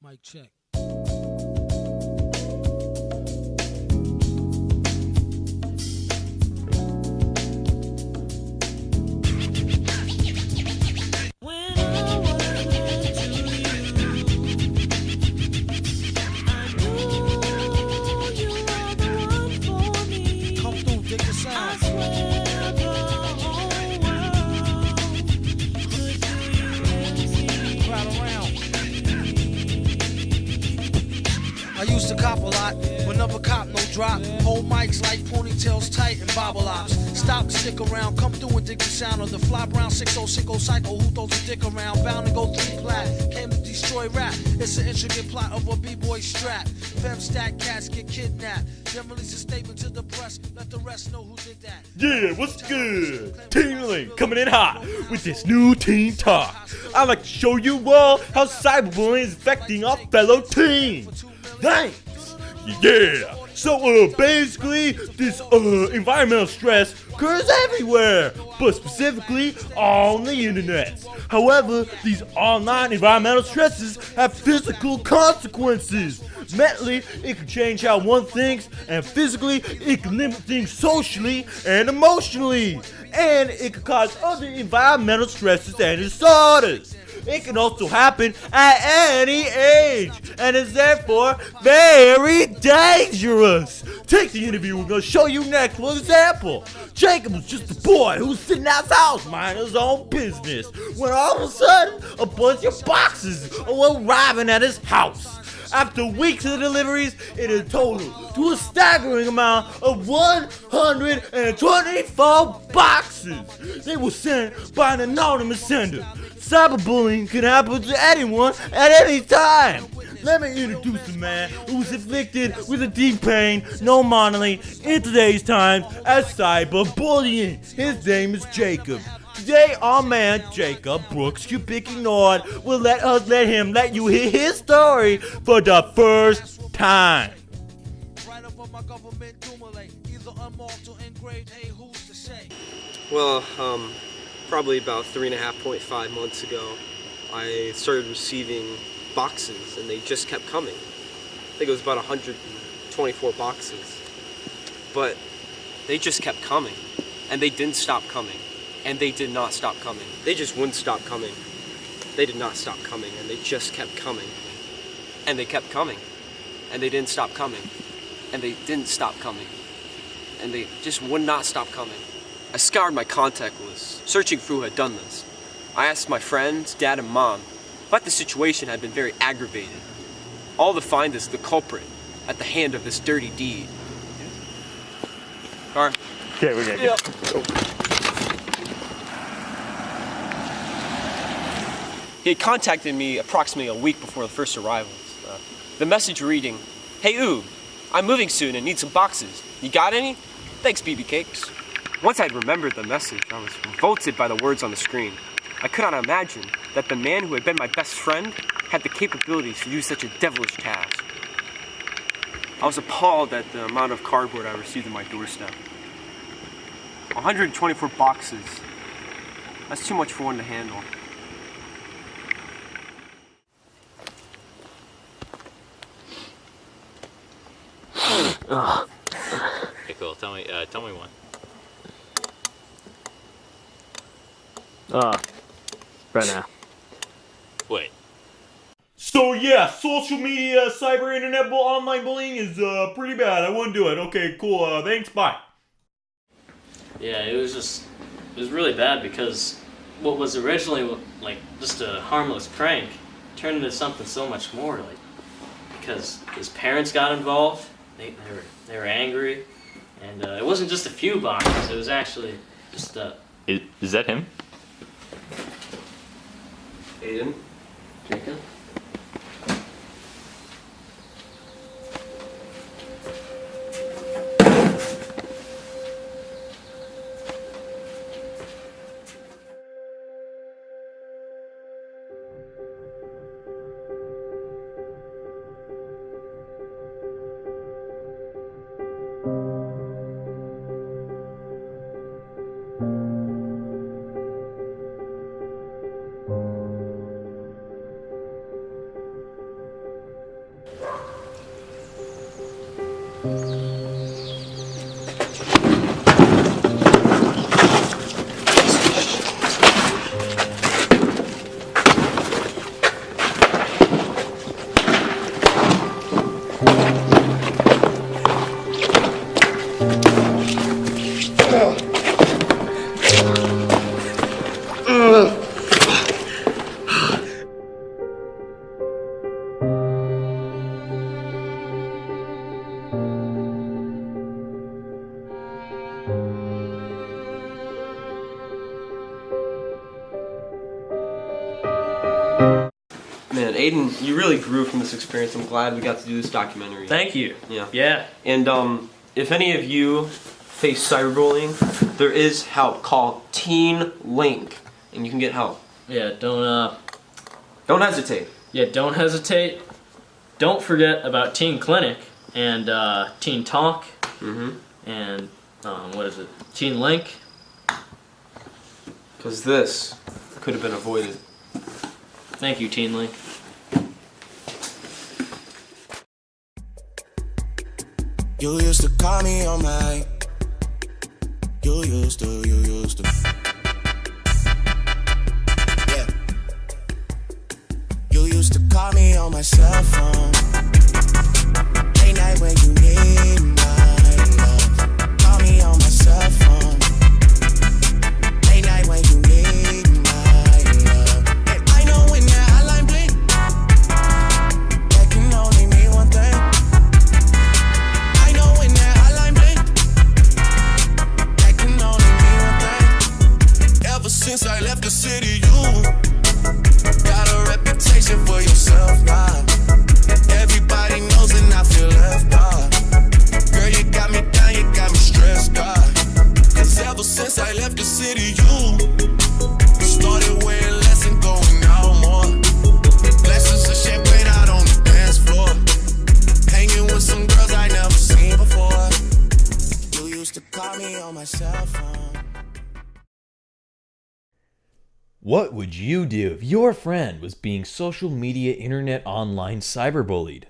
Mic check. I used to cop a lot, whenever cop no drop. Hold mics like ponytails tight and bobble ops. Stop and stick around, come through and dig the sound of the fly brown 6060 psycho who throws a dick around. Bound to go 3 plat, came to destroy rap. It's an intricate plot of a b-boy strap. Fem stack cats get kidnapped. Then release a statement to the press, let the rest know who did that. Yeah, what's good? Teen Link coming in hot with this new teen talk. I'd like to show you all how cyberbullying is affecting our fellow teens. Thanks! Yeah! So, basically, this, environmental stress occurs everywhere, but specifically on the internet. However, these online environmental stresses have physical consequences. Mentally, it can change how one thinks, and physically, it can limit things socially and emotionally. And it can cause other environmental stresses and disorders. It can also happen at any age, and is therefore very dangerous. Take the interview we're going to show you next for example. Jacob was just a boy who was sitting at his house minding his own business, when all of a sudden, a bunch of boxes were arriving at his house. After weeks of deliveries, it had totaled to a staggering amount of 124 boxes. They were sent by an anonymous sender. Cyberbullying can happen to anyone at any time. Let me introduce a man who was afflicted with a deep pain known modernly in today's times as cyberbullying. His name is Jacob. Today, our man Jacob Brooks Cubic Ignored will let him let you hear his story for the first time. Well, probably about 3.5 months ago, I started receiving boxes, and they just kept coming. I think it was about 124 boxes, but they just kept coming, and they didn't stop coming. And they did not stop coming. They just wouldn't stop coming. They did not stop coming, and they just kept coming. And they kept coming. And they didn't stop coming. And they didn't stop coming. And they just would not stop coming. I scoured my contact list, searching for who had done this. I asked my friends, dad, and mom, but the situation had been very aggravated. All to find is the culprit at the hand of this dirty deed. Car? Okay, we're good. Yep. He had contacted me approximately a week before the first arrivals. The message reading, "Hey Ooh, I'm moving soon and need some boxes. You got any? Thanks, BB Cakes." Once I'd remembered the message, I was revolted by the words on the screen. I could not imagine that the man who had been my best friend had the capabilities to do such a devilish task. I was appalled at the amount of cardboard I received on my doorstep. 124 boxes. That's too much for one to handle. Okay, cool. Tell me one. Right now. Wait. So yeah, social media, cyber internet, online bullying is pretty bad. I wouldn't do it. Okay, cool. Thanks. Bye. Yeah, it was really bad because what was originally like just a harmless prank turned into something so much more, like because his parents got involved. They were angry, and it wasn't just a few boxes. It was actually just Is that him? Aden? Jacob. Aden, you really grew from this experience. I'm glad we got to do this documentary. Thank you. Yeah. Yeah. And if any of you face cyberbullying, there is help. Call Teen Link, and you can get help. Yeah. Don't hesitate. Yeah. Don't hesitate. Don't forget about Teen Clinic and Teen Talk. And what is it? Teen Link. Because this could have been avoided. Thank you, Teen Link. You used to call me on my. You used to. Yeah. You used to call me on my cell phone. Late night when you need my love. Call me on my cell phone. Late night when you need my love. And I know when that hotline blink, that can only mean one thing. I know when that hotline blink, that can only mean one thing. Ever since I left the city, you got a reputation for yourself now. Everybody knows and I feel left out. Girl, you got me down, you got me stressed out. Cause ever since I left the city, you started wearing less and going out more. Glasses of champagne out on the dance floor. Hanging with some girls I never seen before. You used to call me on my cell phone. What would you do if your friend was being social media, internet, online cyberbullied?